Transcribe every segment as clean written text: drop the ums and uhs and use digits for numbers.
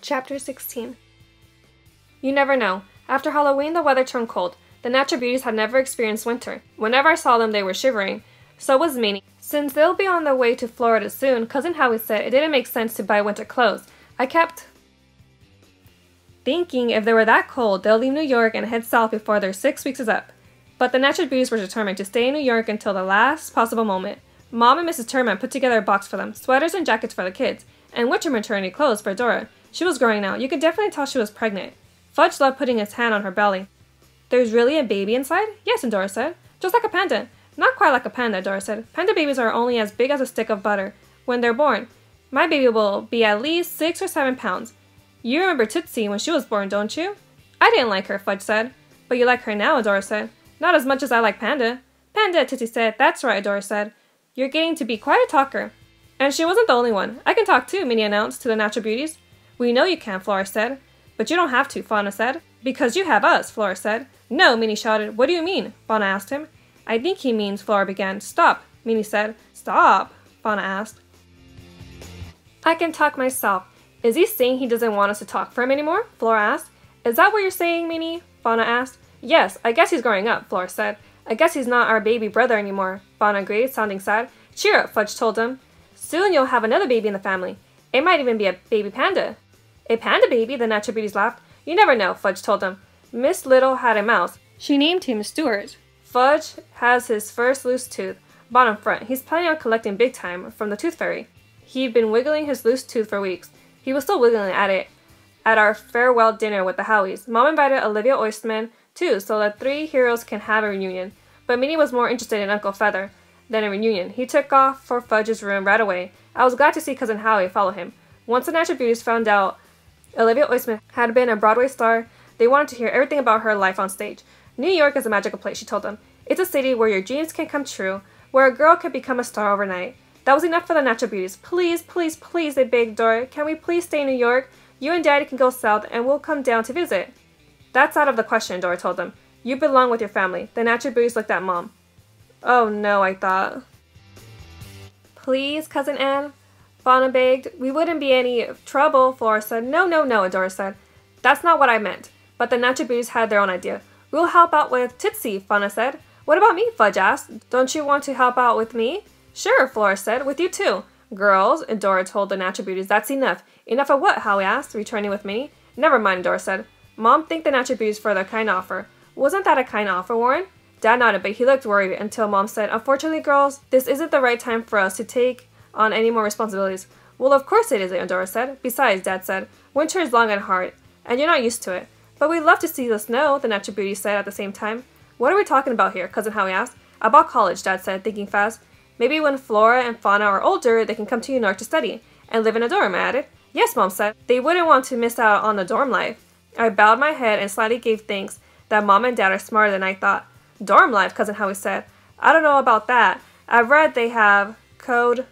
Chapter 16. You never know. After Halloween, the weather turned cold. The natural beauties had never experienced winter. Whenever I saw them, they were shivering. So was Minnie. Since they'll be on their way to Florida soon, Cousin Howie said it didn't make sense to buy winter clothes. I kept thinking if they were that cold, they'll leave New York and head south before their 6 weeks is up. But the natural beauties were determined to stay in New York until the last possible moment. Mom and Mrs. Turman put together a box for them, sweaters and jackets for the kids, and winter maternity clothes for Dora. She was growing now. You could definitely tell she was pregnant. Fudge loved putting his hand on her belly. There's really a baby inside? Yes, and Dora said. Just like a panda. Not quite like a panda, Dora said. Panda babies are only as big as a stick of butter when they're born. My baby will be at least 6 or 7 pounds. You remember Tootsie when she was born, don't you? I didn't like her, Fudge said. But you like her now, Dora said. Not as much as I like Panda. Panda, Tootsie said. That's right, Dora said. You're getting to be quite a talker. And she wasn't the only one. I can talk too, Minnie announced to the natural beauties. We know you can, Flora said. But you don't have to, Fauna said. Because you have us, Flora said. No, Minnie shouted. What do you mean? Fauna asked him. I think he means, Flora began. Stop, Minnie said. Stop, Fauna asked. I can talk myself. Is he saying he doesn't want us to talk for him anymore? Flora asked. Is that what you're saying, Minnie? Fauna asked. Yes, I guess he's growing up, Flora said. I guess he's not our baby brother anymore, Fauna agreed, sounding sad. Cheer up, Fudge told him. Soon you'll have another baby in the family. It might even be a baby panda. A panda baby? The natural beauties laughed. You never know, Fudge told him. Miss Little had a mouse. She named him Stuart. Fudge has his first loose tooth, bottom front. He's planning on collecting big time from the tooth fairy. He'd been wiggling his loose tooth for weeks. He was still wiggling at it at our farewell dinner with the Howies. Mom invited Olivia Oysterman too, so the 3 heroes can have a reunion. But Minnie was more interested in Uncle Feather than a reunion. He took off for Fudge's room right away. I was glad to see Cousin Howie follow him. Once the natural beauties found out Olivia Oysterman had been a Broadway star, they wanted to hear everything about her life on stage. New York is a magical place, she told them. It's a city where your dreams can come true, where a girl can become a star overnight. That was enough for the natural beauties. Please, please, please, they begged Dora. Can we please stay in New York? You and Daddy can go south and we'll come down to visit. That's out of the question, Dora told them. You belong with your family. The natural beauties looked at Mom. Oh no, I thought. Please, Cousin Anne? Fauna begged. We wouldn't be any trouble, Flora said. No, no, no, Dora said. That's not what I meant. But the natural beauties had their own idea. We'll help out with Tootsie, Fauna said. What about me, Fudge asked. Don't you want to help out with me? Sure, Flora said. With you too. Girls, Dora told the natural beauties. That's enough. Enough of what? Howie asked, returning with Minnie. Never mind, Dora said. Mom thanked the natural beauties for their kind offer. Wasn't that a kind offer, Warren? Dad nodded, but he looked worried until Mom said, Unfortunately, girls, this isn't the right time for us to take on any more responsibilities. Well, of course it isn't, Dora said. Besides, Dad said, winter is long and hard, and you're not used to it. But we'd love to see the snow, the natural beauty said at the same time. What are we talking about here? Cousin Howie asked. About college, Dad said, thinking fast. Maybe when Flora and Fauna are older, they can come to New York to study and live in a dorm, I added. Yes, Mom said. They wouldn't want to miss out on the dorm life. I bowed my head and slightly gave thanks that Mom and Dad are smarter than I thought. Dorm life, Cousin Howie said. I don't know about that. I've read they have code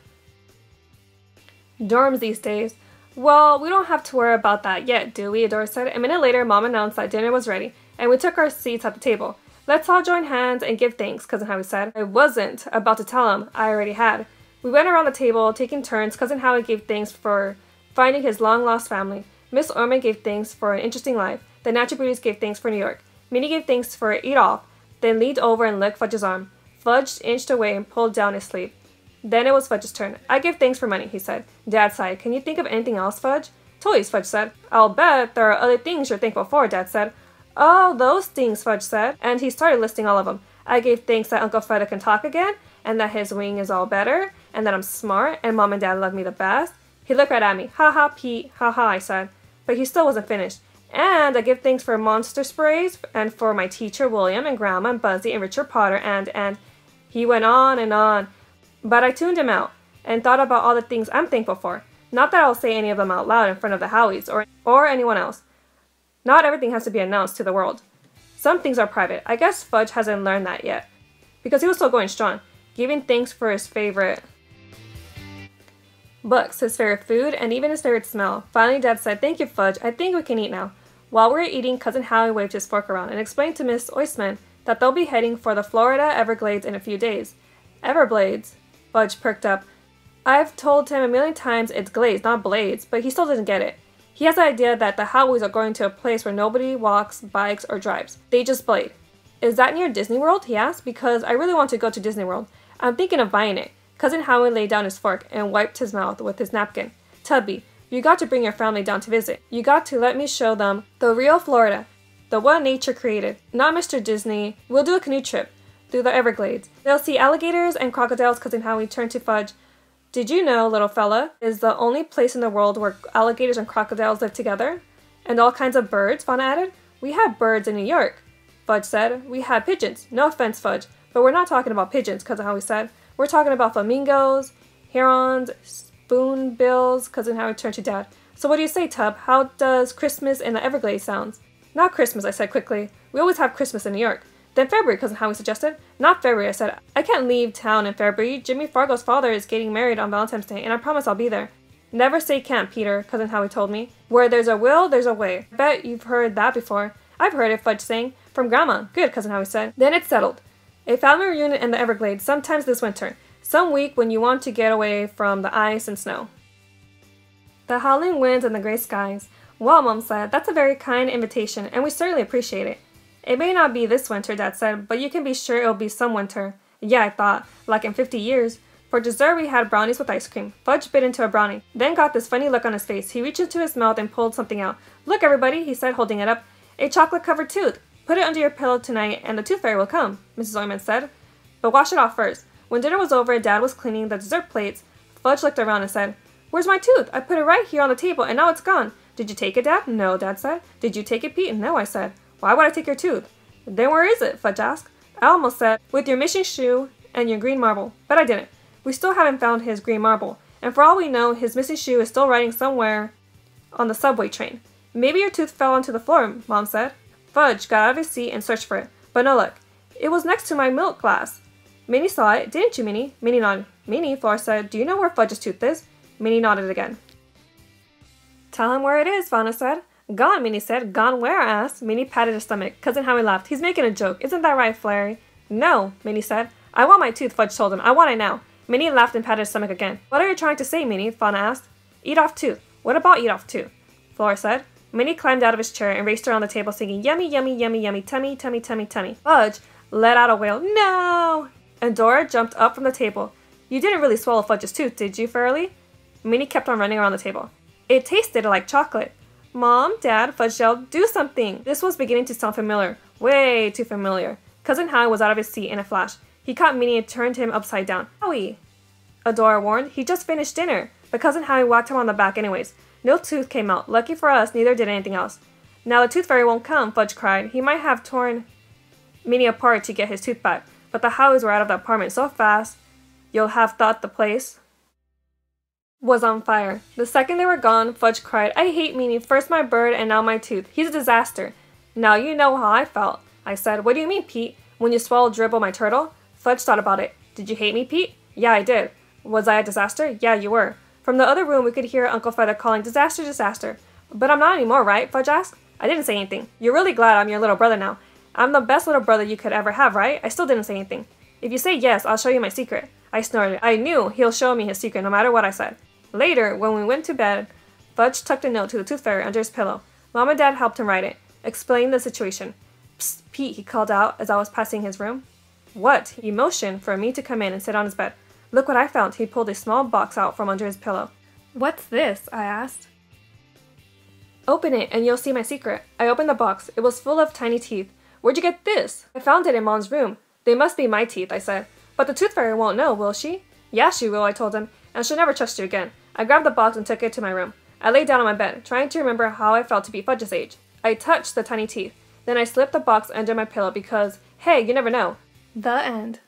dorms these days. Well, we don't have to worry about that yet, do we? Dora said. A minute later, Mom announced that dinner was ready, and we took our seats at the table. Let's all join hands and give thanks, Cousin Howie said. I wasn't about to tell him I already had. We went around the table, taking turns. Cousin Howie gave thanks for finding his long-lost family. Miss Orman gave thanks for an interesting life. The natural beauties gave thanks for New York. Minnie gave thanks for Eat Off, then leaned over and licked Fudge's arm. Fudge inched away and pulled down his sleeve. Then it was Fudge's turn. I give thanks for money, he said. Dad sighed. Can you think of anything else, Fudge? Toys, Fudge said. I'll bet there are other things you're thankful for, Dad said. Oh, those things, Fudge said. And he started listing all of them. I gave thanks that Uncle Feather can talk again, and that his wing is all better, and that I'm smart, and Mom and Dad love me the best. He looked right at me. Ha ha, Pete. Ha ha, I said. But he still wasn't finished. And I give thanks for monster sprays, and for my teacher, William, and Grandma, and Buzzy, and Richard Potter, and... He went on and on. But I tuned him out, and thought about all the things I'm thankful for. Not that I'll say any of them out loud in front of the Howies, or anyone else. Not everything has to be announced to the world. Some things are private. I guess Fudge hasn't learned that yet. Because he was still going strong, giving thanks for his favorite books, his favorite food, and even his favorite smell. Finally, Dad said, Thank you, Fudge. I think we can eat now. While we were eating, Cousin Howie waved his fork around and explained to Miss Oysterman that they'll be heading for the Florida Everglades in a few days. Everglades? Fudge perked up. I've told him a million times it's glades, not blades, but he still didn't get it. He has the idea that the Hot Wheels are going to a place where nobody walks, bikes, or drives. They just blade. Is that near Disney World? He asked, because I really want to go to Disney World. I'm thinking of buying it. Cousin Howie laid down his fork and wiped his mouth with his napkin. Tubby, you got to bring your family down to visit. You got to let me show them the real Florida. The what nature created. Not Mr. Disney. We'll do a canoe trip through the Everglades. They'll see alligators and crocodiles. Cousin Howie turned to Fudge. Did you know, little fella, is the only place in the world where alligators and crocodiles live together? And all kinds of birds, Fauna added. We have birds in New York. Fudge said. We have pigeons. No offense, Fudge, but we're not talking about pigeons, Cousin Howie said. We're talking about flamingos, herons, spoonbills. Cousin Howie turned to Dad. So what do you say, Tub? How does Christmas in the Everglades sound? Not Christmas, I said quickly. We always have Christmas in New York. Then February, Cousin Howie suggested. Not February, I said. I can't leave town in February. Jimmy Fargo's father is getting married on Valentine's Day, and I promise I'll be there. Never say can't, Peter, Cousin Howie told me. Where there's a will, there's a way. I bet you've heard that before. I've heard it, Fudge sang. From Grandma. Good, Cousin Howie said. Then it's settled. A family reunion in the Everglades sometimes this winter. Some week when you want to get away from the ice and snow. The howling winds and the gray skies. Well, Mom said, that's a very kind invitation, and we certainly appreciate it. It may not be this winter, Dad said, but you can be sure it'll be some winter. Yeah, I thought, like in 50 years. For dessert, we had brownies with ice cream. Fudge bit into a brownie, then got this funny look on his face. He reached into his mouth and pulled something out. Look, everybody, he said, holding it up. A chocolate-covered tooth. Put it under your pillow tonight, and the tooth fairy will come, Mrs. Oyman said. But wash it off first. When dinner was over, Dad was cleaning the dessert plates. Fudge looked around and said, Where's my tooth? I put it right here on the table, and now it's gone. Did you take it, Dad? No, Dad said. Did you take it, Pete? No, I said. Why would I take your tooth? Then where is it? Fudge asked. I almost said, with your missing shoe and your green marble. But I didn't. We still haven't found his green marble. And for all we know, his missing shoe is still riding somewhere on the subway train. Maybe your tooth fell onto the floor, Mom said. Fudge got out of his seat and searched for it. But no luck. It was next to my milk glass. Minnie saw it, didn't you, Minnie? Minnie nodded. Minnie, Flora said, do you know where Fudge's tooth is? Minnie nodded again. Tell him where it is, Fauna said. Gone, Minnie said. Gone where? I asked. Minnie patted his stomach. Cousin Howie laughed. He's making a joke. Isn't that right, Flary? No, Minnie said. I want my tooth, Fudge told him. I want it now. Minnie laughed and patted his stomach again. What are you trying to say, Minnie? Fauna asked. Eat off tooth. What about eat off tooth? Flora said. Minnie climbed out of his chair and raced around the table singing, yummy, yummy, yummy, yummy, tummy, tummy, tummy, tummy. Fudge let out a wail. No! And Dora jumped up from the table. You didn't really swallow Fudge's tooth, did you, Fairly? Minnie kept on running around the table. It tasted like chocolate. Mom, Dad, Fudge yelled, do something. This was beginning to sound familiar. Way too familiar. Cousin Howie was out of his seat in a flash. He caught Minnie and turned him upside down. Howie, Adora warned. He just finished dinner. But Cousin Howie whacked him on the back anyways. No tooth came out. Lucky for us, neither did anything else. Now the tooth fairy won't come, Fudge cried. He might have torn Minnie apart to get his tooth back. But the Howies were out of the apartment so fast, you'll have thought the place was on fire. The second they were gone, Fudge cried, I hate Minnie, first my bird and now my tooth. He's a disaster. Now you know how I felt. I said, what do you mean, Pete? When you swallowed Dribble, my turtle? Fudge thought about it. Did you hate me, Pete? Yeah, I did. Was I a disaster? Yeah, you were. From the other room, we could hear Uncle Feather calling, disaster, disaster. But I'm not anymore, right? Fudge asked. I didn't say anything. You're really glad I'm your little brother now. I'm the best little brother you could ever have, right? I still didn't say anything. If you say yes, I'll show you my secret. I snorted. I knew he'll show me his secret no matter what I said. Later, when we went to bed, Fudge tucked a note to the tooth fairy under his pillow. Mom and Dad helped him write it, explaining the situation. Psst, Pete, he called out as I was passing his room. What? He motioned for me to come in and sit on his bed. Look what I found. He pulled a small box out from under his pillow. What's this? I asked. Open it and you'll see my secret. I opened the box. It was full of tiny teeth. Where'd you get this? I found it in Mom's room. They must be my teeth, I said. But the tooth fairy won't know, will she? Yeah, she will, I told him, and she'll never trust you again. I grabbed the box and took it to my room. I lay down on my bed, trying to remember how I felt to be Fudge's age. I touched the tiny teeth. Then I slipped the box under my pillow because, hey, you never know. The end.